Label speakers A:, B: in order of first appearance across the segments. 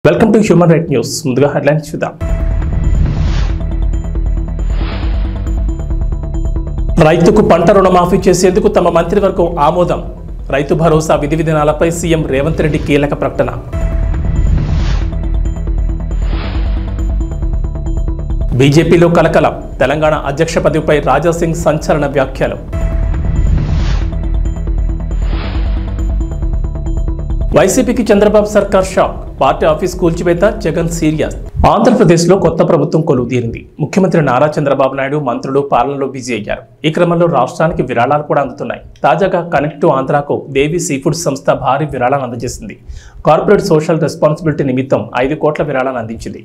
A: Welcome to human right news. ముందుగా headlines చూద్దాం. రైతుకు పంట రుణమాఫీ చేసేందుకు తమ మంత్రివర్గం ఆమోదం. రైతు భరోసా విధి విధానాలపై సీఎం రేవంత్ రెడ్డి కీలక ప్రకటన. బీజేపీలో కలకలం. తెలంగాణ అధ్యక్ష పదవిపై రాజాసింగ్ సంచలన వ్యాఖ్యలు. వైసీపీకి చంద్రబాబు సర్కార్ షాక్. పార్టీ ఆఫీస్ కూల్చివేత, జగన్ సీరియస్. ఆంధ్రప్రదేశ్లో కొత్త ప్రభుత్వం కొలువు తీరింది. ముఖ్యమంత్రి నారా చంద్రబాబు నాయుడు మంత్రులు పాలనలో బిజీ అయ్యారు. ఈ క్రమంలో రాష్ట్రానికి విరాళాలు కూడా అందుతున్నాయి. తాజాగా కనెక్ట్ టు ఆంధ్రాకు దేవి సీఫుడ్ సంస్థ భారీ విరాళాలను అందజేసింది. కార్పొరేట్ సోషల్ రెస్పాన్సిబిలిటీ నిమిత్తం 5 కోట్ల విరాళాలను అందించింది.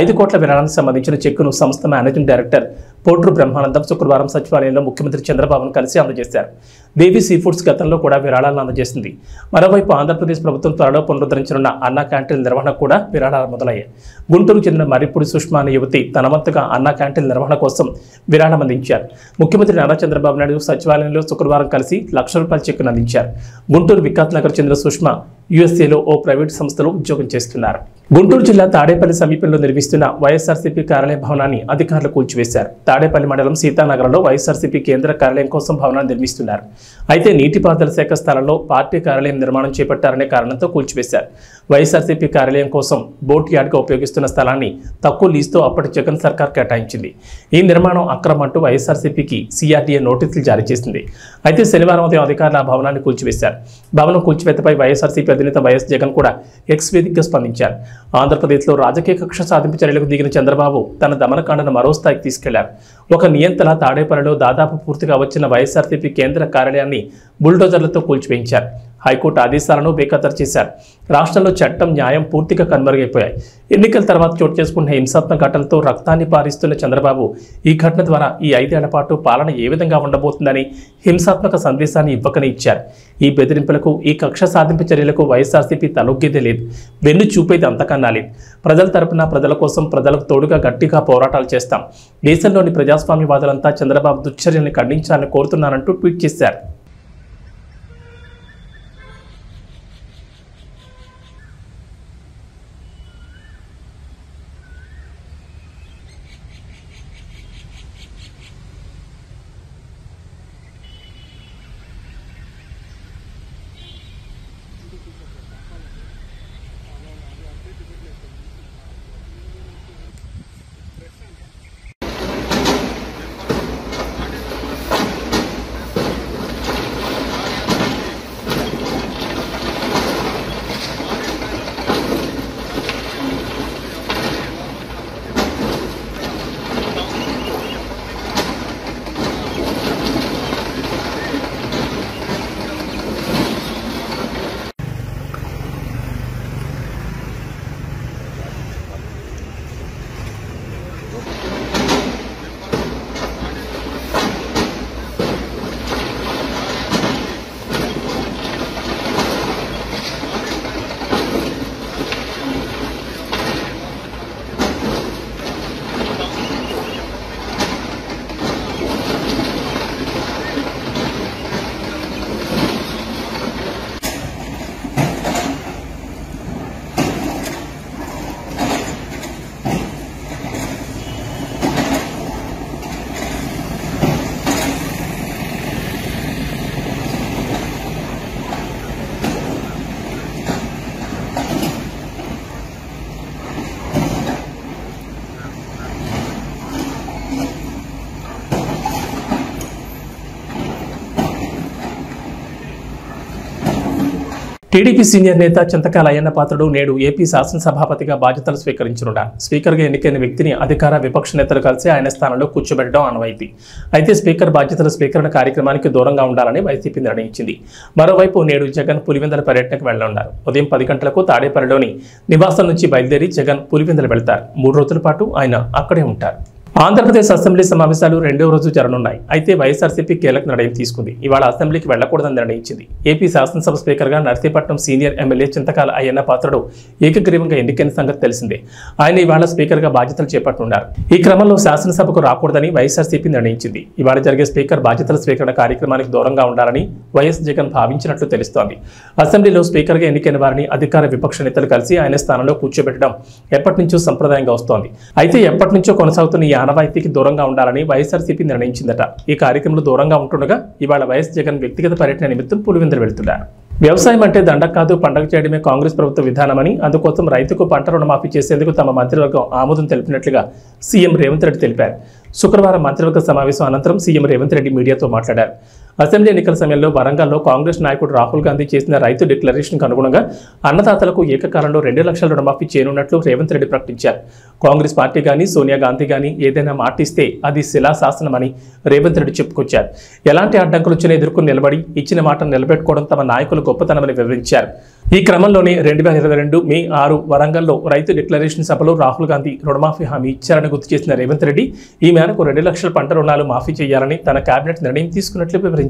A: 5 కోట్ల విరాళానికి సంబంధించిన చెక్కును సంస్థ మేనేజింగ్ డైరెక్టర్ పోట్రు బ్రహ్మానందం శుక్రవారం సచివాలయంలో ముఖ్యమంత్రి చంద్రబాబును కలిసి అందజేశారు. దేవి సీఫుడ్స్ గతంలో కూడా విరాళాలను అందజేసింది. మరోవైపు ఆంధ్రప్రదేశ్ ప్రభుత్వం త్వరలో పునరుద్ధరించనున్న అన్నా క్యాంటీన్ నిర్వహణ కూడా విరాళాలు మొదలయ్యాయి. గుంటూరు చెందిన మర్రిపూడి సుష్మా అనే యువతి తన వంతుగా అన్నా క్యాంటీన్ నిర్వహణ కోసం విరాళం అందించారు. ముఖ్యమంత్రి నారా చంద్రబాబు నాయుడు సచివాలయంలో శుక్రవారం కలిసి ₹1,00,000 చెక్కును అందించారు. గుంటూరు వికాస్ నగర్ చెందిన సుష్మా యుఎస్ఏలో ఓ ప్రైవేట్ సంస్థలో ఉద్యోగం చేస్తున్నారు. గుంటూరు జిల్లా తాడేపల్లి సమీపంలో నిర్మిస్తున్న వైఎస్ఆర్సీపీ కార్యాలయ భవనాన్ని అధికారులు కూల్చివేశారు. తాడేపల్లి మండలం సీతానగరంలో వైఎస్ఆర్సీపీ కేంద్ర కార్యాలయం కోసం భవనాన్ని నిర్మిస్తున్నారు. అయితే నీటిపారుదల శాఖ స్థలంలో పార్టీ కార్యాలయం నిర్మాణం చేపట్టారనే కారణంతో కూల్చివేశారు. వైఎస్ఆర్సీపీ కార్యాలయం కోసం బోట్ యార్డ్గా ఉపయోగిస్తున్న స్థలాన్ని తక్కువ లీజుతో అప్పటి జగన్ సర్కార్ కేటాయించింది. ఈ నిర్మాణం అక్రమం అంటూ వైఎస్ఆర్సీపీకి సిఆర్డీఏ నోటీసులు జారీ చేసింది. అయితే శనివారం ఉదయం అధికారులు ఆ భవనాన్ని కూల్చివేశారు. భవనం కూల్చివేతపై వైఎస్ఆర్సీపీ అధినేత వైఎస్ జగన్ కూడా ఎక్స్ వేదికగా స్పందించారు. ఆంధ్రప్రదేశ్లో రాజకీయ కక్ష సాధింపు చర్యలకు దిగిన చంద్రబాబు తన దమనకాండను మరో స్థాయికి తీసుకెళ్లారు. ఒక నియంత్రణ తాడేపల్లిలో దాదాపు పూర్తిగా వచ్చిన వైఎస్ఆర్సీపీ కేంద్ర కార్యాలయాన్ని బుల్డోజర్లతో కూల్చివేయించారు. హైకోర్టు ఆదేశాలను బేఖాతరు చేశారు. రాష్ట్రంలో చట్టం, న్యాయం పూర్తిగా కనుమరుగైపోయాయి. ఎన్నికల తర్వాత చోటు చేసుకున్న హింసాత్మక ఘటనలతో రక్తాన్ని పారిస్తున్న చంద్రబాబు ఈ ఘటన ద్వారా ఈ 5 ఏళ్ల పాటు పాలన ఏ విధంగా ఉండబోతుందని హింసాత్మక సందేశాన్ని ఇవ్వకనే ఇచ్చారు. ఈ బెదిరింపులకు, ఈ కక్ష సాధింపు చర్యలకు వైఎస్ఆర్సీపీ తలొగ్గేదే లేదు. వెన్ను చూపేది అంతకన్నా లేదు. ప్రజల తరపున, ప్రజల కోసం, ప్రజలకు తోడుగా గట్టిగా పోరాటాలు చేస్తాం. దేశంలోని ప్రజాస్వామ్యవాదులంతా చంద్రబాబు దుశ్చర్యల్ని ఖండించాలని కోరుతున్నానంటూ ట్వీట్ చేశారు. టీడీపీ సీనియర్ నేత చింతకాయల అయ్యన్న పాత్రుడు నేడు ఏపీ శాసనసభాపతిగా బాధ్యతలు స్వీకరించనున్నారు. స్పీకర్గా ఎన్నికైన వ్యక్తిని అధికార, విపక్ష నేతలు కలిసి ఆయన స్థానంలో కూర్చోబెట్టడం ఆనవాయితీ. అయితే స్పీకర్ బాధ్యతల స్వీకరణ కార్యక్రమానికి దూరంగా ఉండాలని వైసీపీ నిర్ణయించింది. మరోవైపు నేడు జగన్ పులివెందుల పర్యటనకు వెళ్లనున్నారు. ఉదయం 10 గంటలకు తాడేపల్లిలోని నివాసం నుంచి బయలుదేరి జగన్ పులివెందులు వెళ్తారు. 3 రోజుల పాటు ఆయన అక్కడే ఉంటారు. ఆంధ్రప్రదేశ్ అసెంబ్లీ సమావేశాలు రెండవ రోజు జరగనున్నాయి. అయితే వైఎస్ఆర్సీపీ కీలక నిర్ణయం తీసుకుంది. ఇవాళ అసెంబ్లీకి వెళ్లకూడదని నిర్ణయించింది. ఏపీ శాసనసభ స్పీకర్గా నర్సీపట్నం సీనియర్ ఎమ్మెల్యే చింతకాల అయ్యన్న పాత్రుడు ఏకగ్రీవంగా ఎన్నికైన సంగతి తెలిసిందే. ఆయన ఇవాళ స్పీకర్గా బాధ్యతలు చేపట్టనున్నారు. ఈ క్రమంలో శాసనసభకు రాకూడదని వైఎస్ఆర్సీపీ నిర్ణయించింది. ఇవాళ జరిగే స్పీకర్ బాధ్యతల స్వీకరణ కార్యక్రమానికి దూరంగా ఉండాలని వైఎస్ జగన్ భావించినట్లు తెలుస్తోంది. అసెంబ్లీలో స్పీకర్గా ఎన్నికైన వారిని అధికార విపక్ష నేతలు కలిసి ఆయన స్థానంలో కూర్చోబెట్టడం ఎప్పటి నుంచో సంప్రదాయంగా వస్తోంది. అయితే ఎప్పటి నుంచో కొనసాగుతున్న ఈ ఆనవాయితీకి దూరంగా ఉండాలని వైఎస్ఆర్సీపీ నిర్ణయించిందట. ఈ కార్యక్రమంలో దూరంగా ఉంటుండగా ఇవాళ వైఎస్ జగన్ వ్యక్తిగత పర్యటన నిమిత్తం పులివెందులు వెళ్తున్నారు. వ్యవసాయం అంటే దండగ కాదు, పండగ చేయడమే కాంగ్రెస్ ప్రభుత్వ విధానమని, అందుకోసం రైతుకు పంట రుణమాఫీ చేసేందుకు తమ మంత్రివర్గం ఆమోదం తెలిపినట్లుగా సీఎం రేవంత్ రెడ్డి తెలిపారు. శుక్రవారం మంత్రివర్గ సమావేశం అనంతరం సీఎం రేవంత్ రెడ్డి మీడియాతో మాట్లాడారు. అసెంబ్లీ ఎన్నికల సమయంలో వరంగల్లో కాంగ్రెస్ నాయకుడు రాహుల్ గాంధీ చేసిన రైతు డిక్లరేషన్కు అనుగుణంగా అన్నదాతలకు ఏకకాలంలో 2 లక్షల రుణమాఫీ చేయనున్నట్లు రేవంత్ రెడ్డి ప్రకటించారు. కాంగ్రెస్ పార్టీ కానీ సోనియా గాంధీ కానీ ఏదైనా మాటిస్తే అది శిలాశాసనమని రేవంత్ రెడ్డి చెప్పుకొచ్చారు. ఎలాంటి అడ్డంకులు వచ్చినా ఎదుర్కొని నిలబడి ఇచ్చిన మాటను నిలబెట్టుకోవడం తమ నాయకులు గొప్పతనమని వివరించారు. ఈ క్రమంలోనే 2022 మే 6 వరంగల్లో రైతు డిక్లరేషన్ సభలో రాహుల్ గాంధీ రుణమాఫీ హామీ ఇచ్చారని గుర్తు చేసిన రేవంత్ రెడ్డి ఈ మేరకు 2 లక్షల పంట రుణాలు మాఫీ చేయాలని తన కేబినెట్ నిర్ణయం తీసుకున్నట్లు వివరించారు.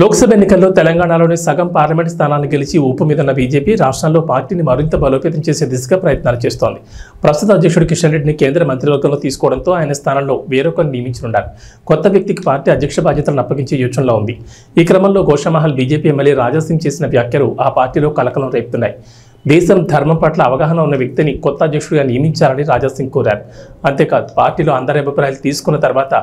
A: లోక్సభ ఎన్నికల్లో తెలంగాణలోని సగం పార్లమెంట్ స్థానాలను గెలిచి ఊపు మీదన్న బీజేపీ రాష్ట్రంలో పార్టీని మరింత బలోపేతం చేసే దిశగా ప్రయత్నాలు చేస్తోంది. ప్రస్తుత అధ్యక్షుడు కిషన్ రెడ్డిని కేంద్ర మంత్రివర్గంలో తీసుకోవడంతో ఆయన స్థానంలో వేరొకరిని నియమించనున్నారు. కొత్త వ్యక్తికి పార్టీ అధ్యక్ష బాధ్యతలను అప్పగించే యోచనలో ఉంది. ఈ క్రమంలో గోషామహల్ బీజేపీ ఎమ్మెల్యే రాజాసింగ్ చేసిన వ్యాఖ్యలు ఆ పార్టీలో కలకలం రేపుతున్నాయి. దేశం ధర్మం పట్ల అవగాహన ఉన్న వ్యక్తిని కొత్త అధ్యక్షుడిగా నియమించాలని రాజాసింగ్ కోరారు. అంతేకాదు పార్టీలో అందరి అభిప్రాయాలు తీసుకున్న తర్వాత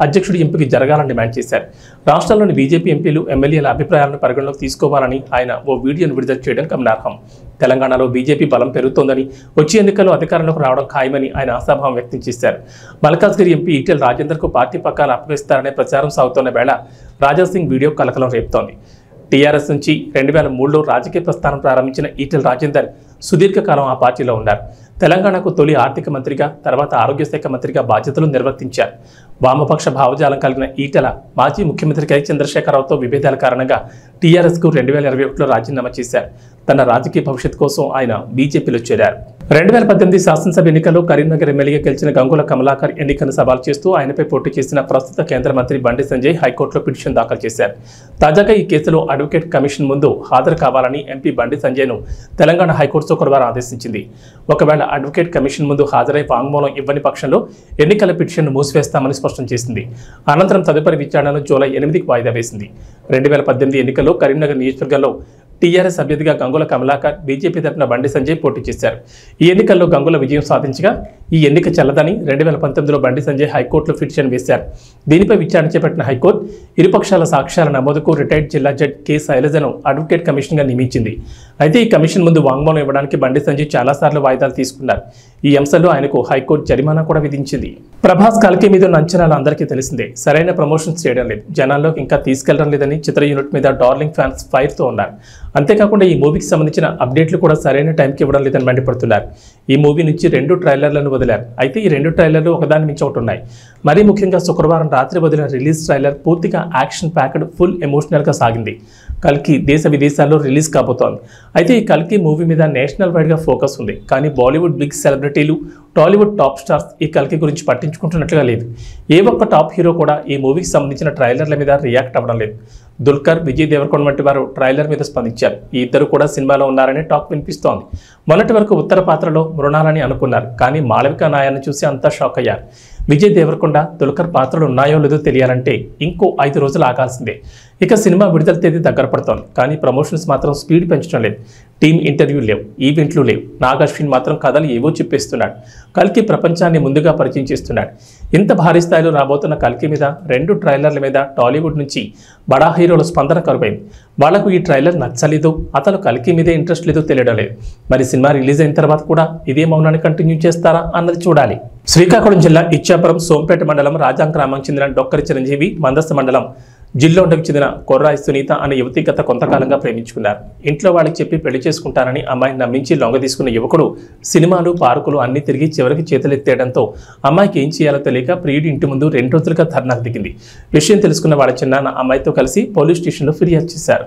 A: అధ్యక్షుడి ఎంపిక జరగాలని డిమాండ్ చేశారు. రాష్ట్రంలోని బీజేపీ ఎంపీలు ఎమ్మెల్యేల అభిప్రాయాలను పరిగణలోకి తీసుకోవాలని ఆయన ఓ వీడియోను విడుదల చేయడం గమనార్హం. తెలంగాణలో బీజేపీ బలం పెరుగుతోందని, వచ్చే ఎన్నికల్లో అధికారంలోకి రావడం ఖాయమని ఆయన ఆశాభావం వ్యక్తం చేశారు. మల్కాజ్గిరి ఎంపీ ఈటెల రాజేందర్కు పార్టీ పగ్గాలు అప్పగిస్తారనే ప్రచారం సాగుతున్న వేళ రాజాసింగ్ వీడియో కలకలం రేపుతోంది. టీఆర్ఎస్ నుంచి 2003లో రాజకీయ ప్రస్థానం ప్రారంభించిన ఈటెల రాజేందర్ సుదీర్ఘకాలం ఆ పార్టీలో ఉన్నారు. తెలంగాణకు తొలి ఆర్థిక మంత్రిగా, తర్వాత ఆరోగ్య శాఖ మంత్రిగా బాధ్యతలు నిర్వర్తించారు. వామపక్ష భావజాలం కలిగిన ఈటెల మాజీ ముఖ్యమంత్రి కె చంద్రశేఖరరావుతో విభేదాల కారణంగా టీఆర్ఎస్కు 2021లో రాజీనామా చేశారు. తన రాజకీయ భవిష్యత్తు కోసం ఆయన బీజేపీలో చేరారు. 2018 శాసనసభ ఎన్నికల్లో కరీంనగర్ ఎమ్మెల్యేగా గెలిచిన గంగుల కమలాకర్ ఎన్నికను సవాల్ చేస్తూ ఆయనపై పోటీ చేసిన ప్రస్తుత కేంద్ర మంత్రి బండి సంజయ్ హైకోర్టులో పిటిషన్ దాఖలు చేశారు. తాజాగా ఈ కేసులో అడ్వకేట్ కమిషన్ ముందు హాజరు కావాలని ఎంపీ బండి సంజయ్ను తెలంగాణ హైకోర్టు శుక్రవారం ఆదేశించింది. ఒకవేళ అడ్వకేట్ కమిషన్ ముందు హాజరై వాంగ్మూలం ఇవ్వని పక్షంలో ఎన్నికల పిటిషన్ను మూసివేస్తామని స్పష్టం చేసింది. అనంతరం తదుపరి విచారణను జూలై 8కి వాయిదా వేసింది. 2018 ఎన్నికల్లో కరీంనగర్ నియోజకవర్గంలో టీఆర్ఎస్ అభ్యర్థిగా గంగుల కమలాకర్, బీజేపీ తరఫున బండి సంజయ్ పోటీ చేశారు. ఈ ఎన్నికల్లో గంగుల విజయం సాధించగా ఈ ఎన్నిక చెల్లదని 2019లో బండి సంజయ్ హైకోర్టులో పిటిషన్ వేశారు. దీనిపై విచారణ చేపట్టిన హైకోర్టు ఇరుపక్షాల సాక్ష్యాల నమోదుకు రిటైర్డ్ జిల్లా జడ్జి కె శైలజను అడ్వకేట్ కమిషన్గా నియమించింది. అయితే ఈ కమిషన్ ముందు వాంగ్మూలం ఇవ్వడానికి బండి సంజయ్ చాలాసార్లు వాయిదాలు తీసుకున్నారు. ఈ అంశంలో ఆయనకు హైకోర్టు జరిమానా కూడా విధించింది. ప్రభాస్ కల్కి మీద ఉన్న అంచనాలు అందరికీ తెలిసిందే. సరైన ప్రమోషన్స్ చేయడం లేదు, జనాల్లోకి ఇంకా తీసుకెళ్లడం లేదని చిత్ర యూనిట్ మీద డార్లింగ్ ఫ్యాన్స్ ఫైర్తో ఉన్నారు. అంతేకాకుండా ఈ మూవీకి సంబంధించిన అప్డేట్లు కూడా సరైన టైంకి ఇవ్వడం లేదని మండిపడుతున్నారు. ఈ మూవీ నుంచి 2 ట్రైలర్లను వదిలారు. అయితే ఈ 2 ట్రైలర్లు ఒకదాని మించి ఒకటి ఉన్నాయి. మరీ ముఖ్యంగా శుక్రవారం రాత్రి వదిలిన రిలీజ్ ట్రైలర్ పూర్తిగా యాక్షన్ ప్యాక్డ్, ఫుల్ ఎమోషనల్గా సాగింది. కల్కి దేశ విదేశాల్లో రిలీజ్ కాబోతోంది. అయితే ఈ కల్కి మూవీ మీద నేషనల్ వైడ్గా ఫోకస్ ఉంది. కానీ బాలీవుడ్ బిగ్ సెలబ్రిటీలు, టాలీవుడ్ టాప్ స్టార్స్ ఈ కల్కి గురించి పట్టించుకుంటున్నట్లుగా లేదు. ఏ ఒక్క టాప్ హీరో కూడా ఈ మూవీకి సంబంధించిన ట్రైలర్ల మీద రియాక్ట్ అవ్వడం లేదు. దుల్కర్, విజయ్ దేవరకొండ వంటి వారు ట్రైలర్ మీద స్పందించారు. ఈ ఇద్దరు కూడా సినిమాలో ఉన్నారనే టాక్ వినిపిస్తోంది. మొన్నటి వరకు ఉత్తర పాత్రలో మృణాలని అనుకున్నారు, కానీ మాళవిక నాయాన్ని చూసి అంతా షాక్ అయ్యారు. విజయ్ దేవరకొండ, దుల్కర్ పాత్రలు ఉన్నాయో లేదో తెలియాలంటే ఇంకో 5 రోజులు ఆగాల్సిందే. ఇక సినిమా విడుదల తేదీ దగ్గర పడుతోంది, కానీ ప్రమోషన్స్ మాత్రం స్పీడ్ పెంచడం లేదు. టీమ్ ఇంటర్వ్యూ లేవు, ఈవెంట్లు లేవు. నాగ్ అశ్విన్ మాత్రం కథలు ఏవో చెప్పేస్తున్నాడు. కల్కి ప్రపంచాన్ని ముందుగా పరిచయం చేస్తున్నాడు. ఇంత భారీ స్థాయిలో రాబోతున్న కల్కి మీద 2 ట్రైలర్ల మీద టాలీవుడ్ నుంచి బడా హీరోల స్పందన కరువైంది. వాళ్లకు ఈ ట్రైలర్ నచ్చలేదు, అతను కల్కి మీదే ఇంట్రెస్ట్ లేదో తెలియడం లేదు. మరి సినిమా రిలీజ్ అయిన తర్వాత కూడా ఇదే మౌనాన్ని కంటిన్యూ చేస్తారా అన్నది చూడాలి. శ్రీకాకుళం జిల్లా ఇచ్చాపురం సోంపేట మండలం రాజాం గ్రామానికి చెందిన డొక్కరి చిరంజీవి, మందస్త మండలం జిల్లోండకు చెందిన కొర్రాయి సునీత అనే యువతి గత కొంతకాలంగా ప్రేమించుకున్నారు. ఇంట్లో వాళ్ళకి చెప్పి పెళ్లి చేసుకుంటానని అమ్మాయిని నమ్మించి లొంగ తీసుకున్న యువకుడు సినిమాలు, పార్కులు అన్ని తిరిగి చివరికి చేతులెత్తేయడంతో అమ్మాయికి ఏం చేయాలో తెలియక ప్రియుడి ఇంటి ముందు 2 రోజులుగా ధర్నాకు దిగింది. విషయం తెలుసుకున్న వాళ్ళ చిన్నాన్న అమ్మాయితో కలిసి పోలీస్ స్టేషన్లో ఫిర్యాదు చేశారు.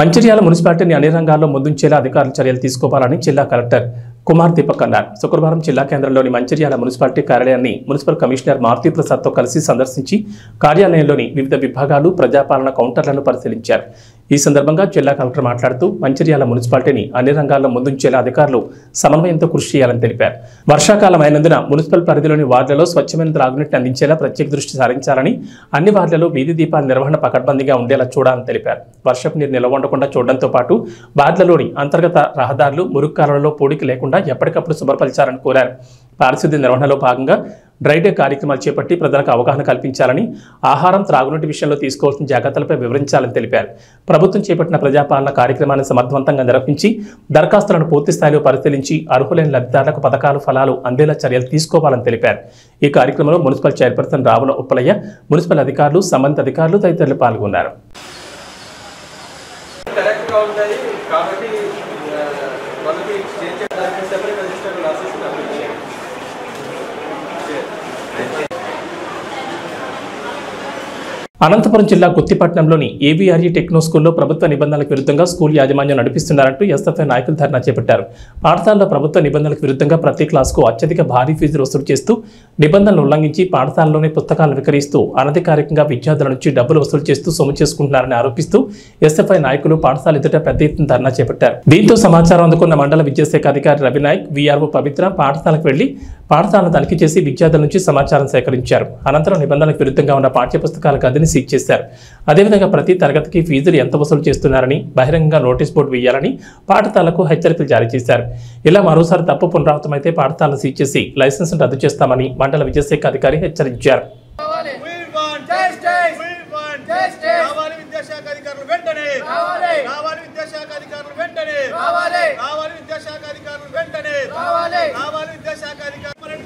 A: మంచిర్యాల మున్సిపాలిటీని అన్ని రంగాల్లో ముందుంచేలా అధికారులు చర్యలు తీసుకోవాలని జిల్లా కలెక్టర్ కుమార్ దీపక్ అన్నారు. శుక్రవారం జిల్లా కేంద్రంలోని మంచిర్యాల మున్సిపాలిటీ కార్యాలయాన్ని మున్సిపల్ కమిషనర్ మారుతి ప్రసాద్తో కలిసి సందర్శించి కార్యాలయంలోని వివిధ విభాగాలు ప్రజాపాలన కౌంటర్లను పరిశీలించారు. ఈ సందర్భంగా జిల్లా కలెక్టర్ మాట్లాడుతూ మంచిర్యాల మున్సిపాలిటీని అన్ని రంగాల్లో ముందుంచేలా అధికారులు సమన్వయంతో కృషి చేయాలని తెలిపారు. వర్షాకాలం అయినందున మున్సిపల్ పరిధిలోని వార్డులలో స్వచ్ఛమైన త్రాగునీటిని అందించేలా ప్రత్యేక దృష్టి సారించాలని, అన్ని వార్డులలో వీధి దీపాల నిర్వహణ పకడ్బందీగా ఉండేలా చూడాలని తెలిపారు. వర్షపు నీరు నిల్వ ఉండకుండా చూడడంతో పాటు వార్డులలోని అంతర్గత రహదారులు, మురుగు కాలువలలో పూడికి లేకుండా ఎప్పటికప్పుడు శుభ్రపరచాలని కోరారు. పారిశుద్ధ్య నిర్వహణలో భాగంగా డ్రై డే కార్యక్రమాలు చేపట్టి ప్రజలకు అవగాహన కల్పించాలని, ఆహారం, త్రాగునీటి విషయంలో తీసుకోవాల్సిన జాగ్రత్తలపై వివరించాలని తెలిపారు. ప్రభుత్వం చేపట్టిన ప్రజాపాలన కార్యక్రమాన్ని సమర్థవంతంగా నిర్వహించి దరఖాస్తులను పూర్తి స్థాయిలో పరిశీలించి అర్హులైన లబ్ధిదారులకు పథకాలు, ఫలాలు అందేలా చర్యలు తీసుకోవాలని తెలిపారు. ఈ కార్యక్రమంలో municipal chairperson Ravula Uppalaiah, municipal అధికారులు, సంబంధిత అధికారులు తదితరులు పాల్గొన్నారు. అనంతపురం జిల్లా గుత్తిపట్నంలోని ఏబీఆర్ఈ టెక్నో స్కూల్లో ప్రభుత్వ నిబంధనలకు విరుద్ధంగా స్కూల్ యాజమాన్యం నడిపిస్తున్నారంటూ ఎస్ఎఫ్ఐ నాయకులు ధర్నా చేపట్టారు. పాఠశాలలో ప్రభుత్వ నిబంధనలకు విరుద్ధంగా ప్రతి క్లాసుకు అత్యధిక భారీ ఫీజులు వసూలు చేస్తూ, నిబంధనలు ఉల్లంఘించి పాఠశాలలోనే పుస్తకాలను విక్రయిస్తూ అనధికారికంగా విద్యార్థుల నుంచి డబ్బులు వసూలు చేస్తూ సొమ్ము చేసుకుంటున్నారని ఆరోపిస్తూ ఎస్ఎఫ్ఐ నాయకులు పాఠశాల ఎదుట పెద్ద ఎత్తున ధర్నా చేపట్టారు. దీంతో సమాచారం అందుకున్న మండల విద్యాశాఖ అధికారి రవినాయక్, వీఆర్ఓ పవిత్ర పాఠశాలకు వెళ్లి పాఠశాలను తనిఖీ చేసి విద్యార్థుల నుంచి సమాచారం సేకరించారు. అనంతరం నిబంధనలకు విరుద్ధంగా ఉన్న పాఠ్యపుస్తకాల గదిని సీజ్ చేశారు. అదేవిధంగా ప్రతి తరగతికి ఫీజులు ఎంత వసూలు చేస్తున్నారని బహిరంగంగా నోటీస్ బోర్డు వేయాలని పాఠశాలకు హెచ్చరికలు జారీ చేశారు. ఇలా మరోసారి తప్పు పునరావృతమైతే పాఠశాలను సీజ్ చేసి లైసెన్స్ రద్దు చేస్తామని మండల విద్యాశాఖ అధికారి హెచ్చరించారు.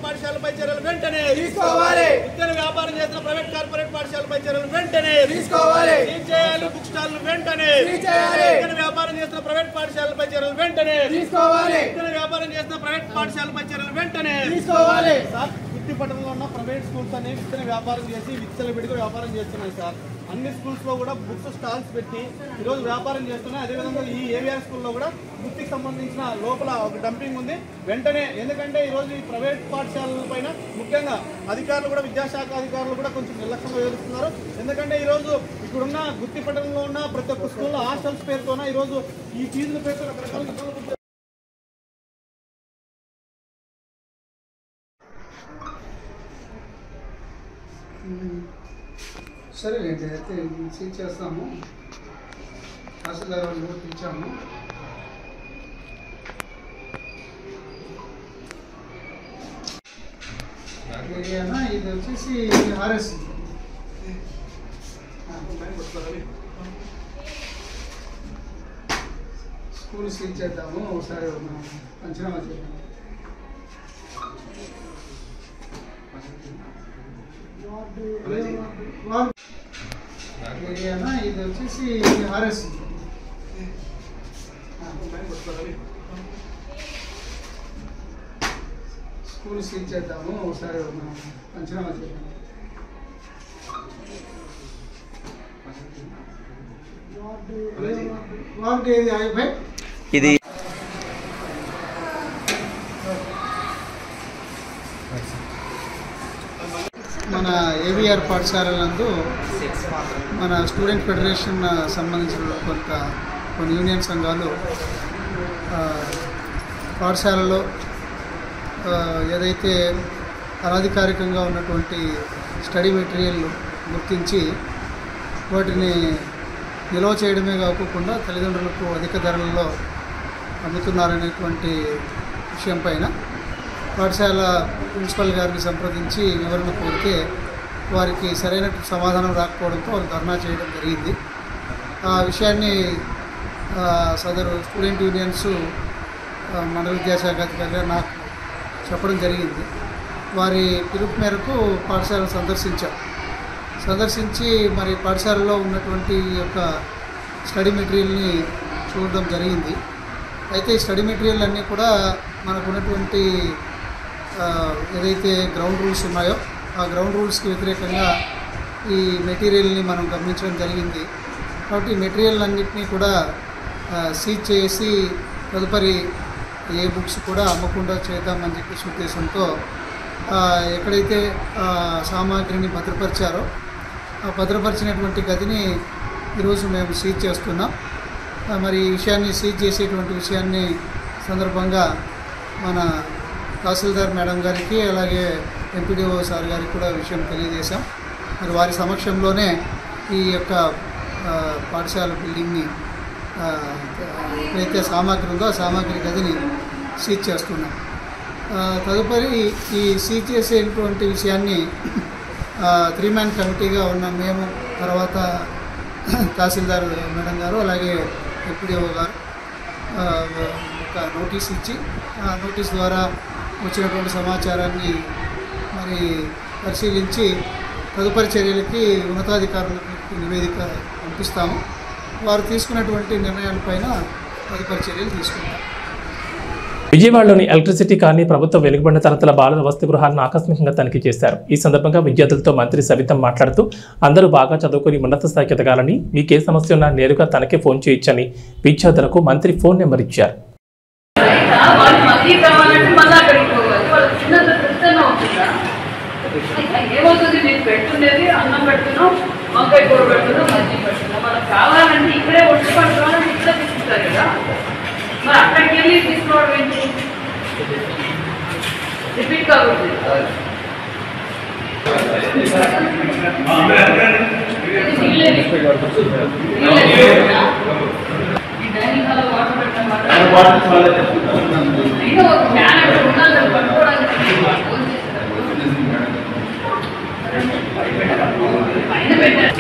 B: పాఠశాలపై చర్యలు వెంటనే తీసుకోవాలి. విద్యను వ్యాపారం చేసిన ప్రైవేట్ కార్పొరేట్ పాఠశాలపై చర్యలు వెంటనే తీసుకోవాలి. చేయాలి. బుక్ స్టాల్ వెంటనే చేయాలి. విద్యను వ్యాపారం చేసిన ప్రైవేట్ పాఠశాలపై చర్యలు వెంటనే తీసుకోవాలి. విద్యను వ్యాపారం చేసిన ప్రైవేట్ పాఠశాలపై చర్యలు వెంటనే తీసుకోవాలి. గుత్తిపట్టణంలో ఉన్న ప్రైవేట్ స్కూల్స్ అనేవి విత్తన వ్యాపారం చేసి విచ్చలవిడిగా వ్యాపారం చేస్తున్నాయి సార్. అన్ని స్కూల్స్లో కూడా బుక్స్ స్టాల్స్ పెట్టి ఈరోజు వ్యాపారం చేస్తున్నాయి. అదేవిధంగా ఈ ఏవిఆర్ స్కూల్లో కూడా బుక్కి సంబంధించిన లోపల ఒక డంపింగ్ ఉంది. వెంటనే, ఎందుకంటే ఈరోజు ఈ ప్రైవేట్ పాఠశాలల పైన ముఖ్యంగా అధికారులు కూడా, విద్యాశాఖ అధికారులు కూడా కొంచెం నిర్లక్ష్యంగా వ్యవహరిస్తున్నారు. ఎందుకంటే ఈరోజు ఇక్కడున్న గుత్తిపట్టణంలో ఉన్న ప్రతి ఒక్క స్కూల్లో హాస్టల్స్ పేరుతోన ఈరోజు ఈ ఫీజుల పేరుతో రకరకాల
C: సరేలేండి, అయితే సీట్ చేస్తాము. తహసీల్దార్ వాళ్ళు కూడా పిలిచాము. ఏరియానా ఇది వచ్చేసి ఆర్ఎస్ స్కూల్ సీట్ చేద్దాము. ఒకసారి పంచనామా చేద్దాము. ఏరియానా ఇది వచ్చేసి ఆర్ఎస్ స్కూల్ సీట్ చేద్దాము. ఒకసారి పంచనామా చేద్దాము. వార్డు ఏది అయ్యే ఇది మన ఏవిఆర్ పాఠశాలలందు మన స్టూడెంట్ ఫెడరేషన్ సంబంధించిన కొన్ని యూనియన్ సంఘాలు పాఠశాలలో ఏదైతే అనధికారికంగా ఉన్నటువంటి స్టడీ మెటీరియల్ గుర్తించి వాటిని నిల్వ చేయడమే కాకుండా తల్లిదండ్రులకు అధిక ధరలలో అమ్ముతున్నారనేటువంటి విషయం పైన పాఠశాల ప్రిన్సిపల్ గారిని సంప్రదించి వివరణ కోరితే వారికి సరైన సమాధానం రాకపోవడంతో వారు ధర్నా చేయడం జరిగింది. ఆ విషయాన్ని సదరు స్టూడెంట్ యూనియన్స్ మండల విద్యాశాఖ అధికారి గారు నాకు చెప్పడం జరిగింది. వారి పిలుపు మేరకు పాఠశాలను సందర్శించి మరి పాఠశాలలో ఉన్నటువంటి యొక్క స్టడీ మెటీరియల్ని చూడడం జరిగింది. అయితే ఈ స్టడీ మెటీరియల్ అన్నీ కూడా మనకు ఉన్నటువంటి ఏదైతే గ్రౌండ్ రూల్స్ ఉన్నాయో ఆ గ్రౌండ్ రూల్స్కి వ్యతిరేకంగా ఈ మెటీరియల్ని మనం గమనించడం జరిగింది. కాబట్టి ఈ మెటీరియల్ అన్నింటినీ కూడా సీజ్ చేసి తదుపరి ఏ బుక్స్ కూడా అమ్మకుండా చేద్దామని చెప్పేసి ఉద్దేశంతో ఎక్కడైతే సామాగ్రిని భద్రపరిచారో ఆ భద్రపరిచినటువంటి గదిని ఈరోజు మేము సీజ్ చేస్తున్నాం. మరి ఈ విషయాన్ని సీజ్ చేసేటువంటి విషయాన్ని సందర్భంగా మన తహసీల్దార్ మేడం గారికి అలాగే ఎంపీడీఓ సార్ గారికి కూడా విషయం తెలియజేశాం. మరి వారి సమక్షంలోనే ఈ యొక్క పాఠశాల బిల్డింగ్ని ఎక్కడైతే సామాగ్రి ఉందో ఆ సామాగ్రి గదిని సీజ్ చేస్తున్నాం. తదుపరి ఈ సీజ్ చేసేటువంటి విషయాన్ని 3-man కమిటీగా ఉన్న మేము, తర్వాత తహసీల్దార్ మేడం గారు అలాగే ఎంపీడీఓ గారు ఒక నోటీస్ ఇచ్చి ఆ నోటీస్ ద్వారా వచ్చినటువంటి సమాచారాన్ని మరి పరిశీలించి తదుపరి చర్యలకి ఉన్నతాధికారులకు నివేదిక పంపిస్తాము. వారు తీసుకున్నటువంటి నిర్ణయాలపైన తదుపరి చర్యలు తీసుకుంటాం.
A: విజయవాడలోని ఎలక్ట్రిసిటీ కాలనీ ప్రభుత్వ వెలుగుబడిన తరగతుల బాలల వసతి గృహాలను ఆకస్మికంగా తనిఖీ చేశారు. ఈ సందర్భంగా విద్యార్థులతో మంత్రి సవితం మాట్లాడుతూ అందరూ బాగా చదువుకుని ఉన్నత స్థాయికి ఎదగాలని, మీకే సమస్య ఉన్నా నేరుగా తనకే ఫోన్ చేయొచ్చని విద్యార్థులకు మంత్రి ఫోన్ నెంబర్ ఇచ్చారు.
D: మరి అక్కడికి వెళ్ళి తీసుకోవడం ఏంటి? రిపీట్ కాబట్టి ఈ డైనింగ్ హాల్లో వాటర్ పెట్టాలి, ఒక ఫ్యాన్ అక్కడ ఉండాలి పట్టుకోవడానికి. పైన పెట్టారు.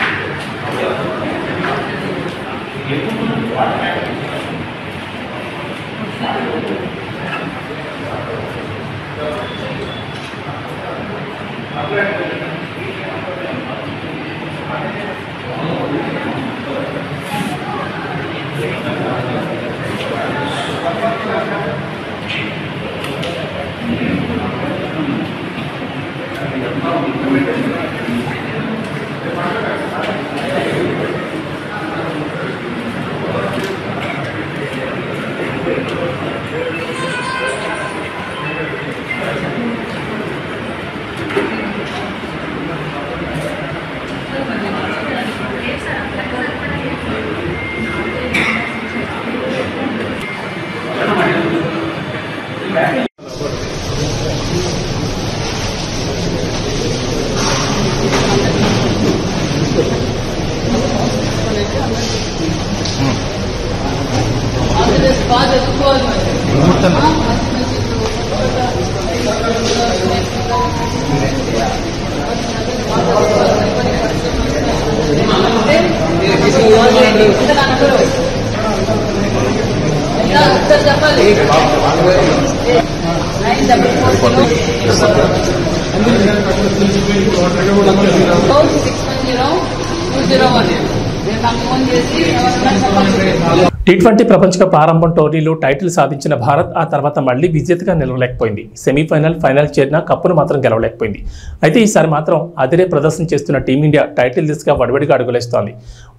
A: T20 ప్రపంచ కప్ ఆరంభం టోర్నీలో టైటిల్ సాధించిన భారత్ ఆ తర్వాత మళ్లీ విజేతగా నిలవలేకపోయింది. సెమీఫైనల్, ఫైనల్ చేరిన కప్పును మాత్రం గెలవలేకపోయింది. అయితే ఈసారి మాత్రం అదిరే ప్రదర్శన చేస్తున్న టీమిండియా టైటిల్ దిశగా వడివడిగా అడుగులేస్తోంది.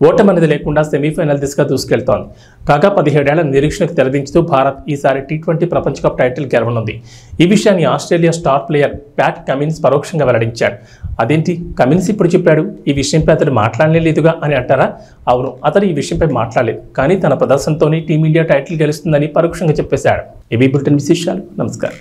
A: ఓటమి అనేది లేకుండా సెమీఫైనల్ దిశగా దూసుకెళ్తోంది. కాగా 17 ఏళ్ల నిరీక్షణకు తెరదించుతూ భారత్ ఈసారి T20 ప్రపంచ కప్ టైటిల్ గెలవనుంది. ఈ విషయాన్ని Australia star player Pat Cummins పరోక్షంగా వెల్లడించాడు. అదేంటి, కమిన్స్ ఇప్పుడు చెప్పాడు, ఈ విషయంపై అతడు మాట్లాడలేదుగా అని అంటారా? అవును, అతడు ఈ విషయంపై మాట్లాడలేదు, కానీ తన ప్రదర్శనతోనే టీమిండియా టైటిల్ గెలుస్తుందని పరోక్షంగా చెప్పేశాడు. ఇవి బులెటిన్ విశేషాలు. నమస్కారం.